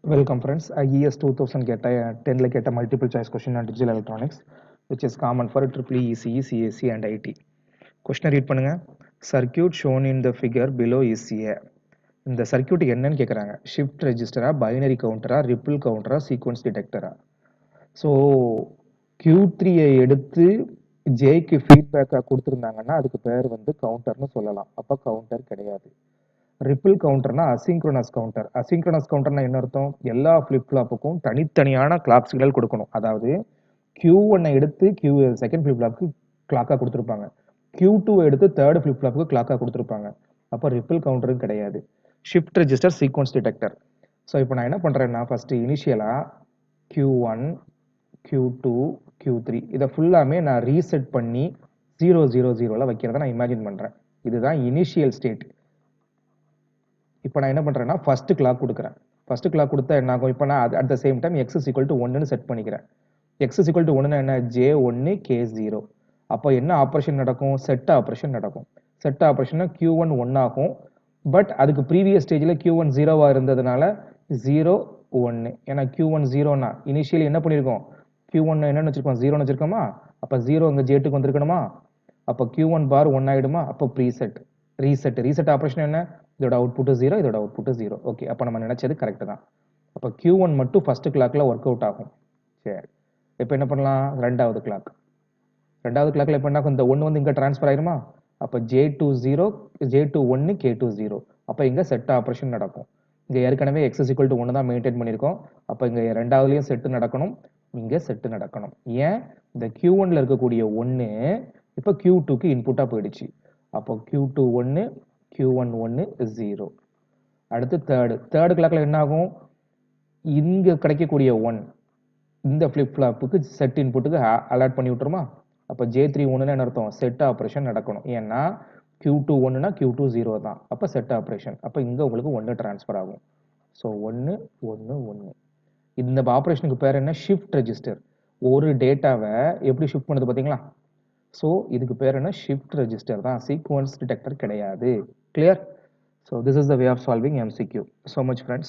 Welcome friends. IES 2000 get a 10 like get a multiple choice question on digital electronics which is common for EEE, ECE, CSE and IT. Question read பண்ணுங்க. Circuit shown in the figure below is a. இந்த circuit என்னன்னு கேக்குறாங்க. Shift ரெஜிஸ்டரா, binary கவுண்டரா, ripple கவுண்டரா, sequence டிடெக்டரா. So Q3 எடுத்து ஜேக்கு ஃபீட்பேக்காக கொடுத்துருந்தாங்கன்னா அதுக்கு பேர் வந்து கவுண்டர்னு சொல்லலாம். அப்போ கவுண்டர் கிடையாது. ரிப்பிள் கவுண்டர்னா அசிங்க்ரோனஸ் கவுண்டர். அசிங்க்ரோனஸ் கவுண்டர்னா என்ன அர்த்தம்? எல்லா ஃபிளிப் ஃப்ளாப்புக்கும் தனித்தனியான கிளாக் சிக்னல் கொடுக்கணும். அதாவது Q1 எடுத்து செகண்ட் ஃபிளிப் ஃப்ளாப்புக்கு கிளாக்காக கொடுத்துருப்பாங்க. Q2 எடுத்து தேர்ட் ஃபிளிப் ஃப்ளாப்புக்கு கிளாக்காக கொடுத்துருப்பாங்க. அப்போ ரிப்பிள் கவுண்டரும் கிடையாது. Shift register, sequence detector. So இப்போ நான் என்ன பண்ணுறேன்னா ஃபஸ்ட்டு இனிஷியலாக Q1, Q2, Q3 இதை ஃபுல்லாமே நான் ரீசெட் பண்ணி 000 வைக்கிறத நான் இமேஜின் பண்ணுறேன். இதுதான் இனிஷியல் ஸ்டேட். இப்போ நான் என்ன பண்ணுறேன்னா ஃபஸ்ட்டு கிளாக் கொடுக்குறேன். ஃபஸ்ட்டு கிளாக் கொடுத்தா என்ன ஆகும்? இப்போ நான் at the same time x = 1ன்னு செட் பண்ணிக்கிறேன். x = 1ன்னா என்ன? J1 K0. அப்போ என்ன ஆப்ரேஷன் நடக்கும்? செட் ஆப்ரேஷன் நடக்கும். செட் ஆப்ரேஷன்னா Q1 1 ஆகும். பட் அதுக்கு ப்ரீவியஸ் ஸ்டேஜில் Q1 0வாக இருந்ததுனால 0 1. ஏன்னா Q1 0னா இனிஷியலி என்ன பண்ணியிருக்கோம்? Q1 என்னன்னு வச்சிருக்கோம்? 0ன்னு வச்சிருக்கோமா? அப்போ 0 இங்கே J2க்கு வந்திருக்கணுமா? அப்போ Q1 பார் 1 ஆகிடுமா? அப்போ ப்ரீசெட். ரீசெட் ஆப்ரேஷன் என்ன? இதோட அவுட்புட் 0, இதோட அவுட்புட் 0. ஓகே, அப்போ நம்ம நினைச்சது கரெக்ட் தான். அப்போ Q1 மட்டும் ஃபர்ஸ்ட் கிளாக்ல ஒர்க் அவுட் ஆகும். சரி, இப்போ என்ன பண்ணலாம்? ரெண்டாவது கிளாக்ல இப்போ என்ன ஆகும்? இந்த 1 வந்து இங்கே ட்ரான்ஸ்ஃபர் ஆயிருமா? அப்போ J2 0, J2 1, K2 0. அப்போ இங்கே செட் ஆப்ரேஷன் நடக்கும். இங்கே ஏற்கனவே x = 1 தான் மெயின்டைன் பண்ணியிருக்கோம். அப்போ இங்கே ரெண்டாவதுலேயும் செட்டு நடக்கணும், இங்கே செட்டு நடக்கணும். ஏன்? இந்த Q1ல இருக்கக்கூடிய 1 இப்போ Q2க்கு இன்புட்டாக போயிடுச்சு. அப்போ Q2 1, Q1 1 0. அடுத்து தேர்டு கிளாக்ல என்ன ஆகும்? இங்க கிடைக்கக்கூடிய 1 இந்த ஃபிளிப் ஃப்ளாப்புக்கு செட் இன்புட்டுக்கு அலாட் பண்ணி விட்டுருமா? அப்போ J3 1ன்னு என்ன அர்த்தம்? செட் ஆப்ரேஷன் நடக்கணும். ஏன்னா Q2 1னா Q2 0 தான். அப்போ செட் ஆப்ரேஷன். அப்போ இங்கே உங்களுக்கு 1 ட்ரான்ஸ்ஃபர் ஆகும். ஸோ 1 1 1. இந்த ஆப்ரேஷனுக்கு பேர் என்ன? Shift register. ஒரு டேட்டாவை எப்படி ஷிஃப்ட் பண்ணுது பார்த்தீங்களா? ஸோ இதுக்கு பேர் என்ன? ஷிஃப்ட் ரெஜிஸ்டர் தான், சீக்வன்ஸ் டிடெக்டர் கிடையாது. Clear? So this is the way of solving MCQ. So much friends.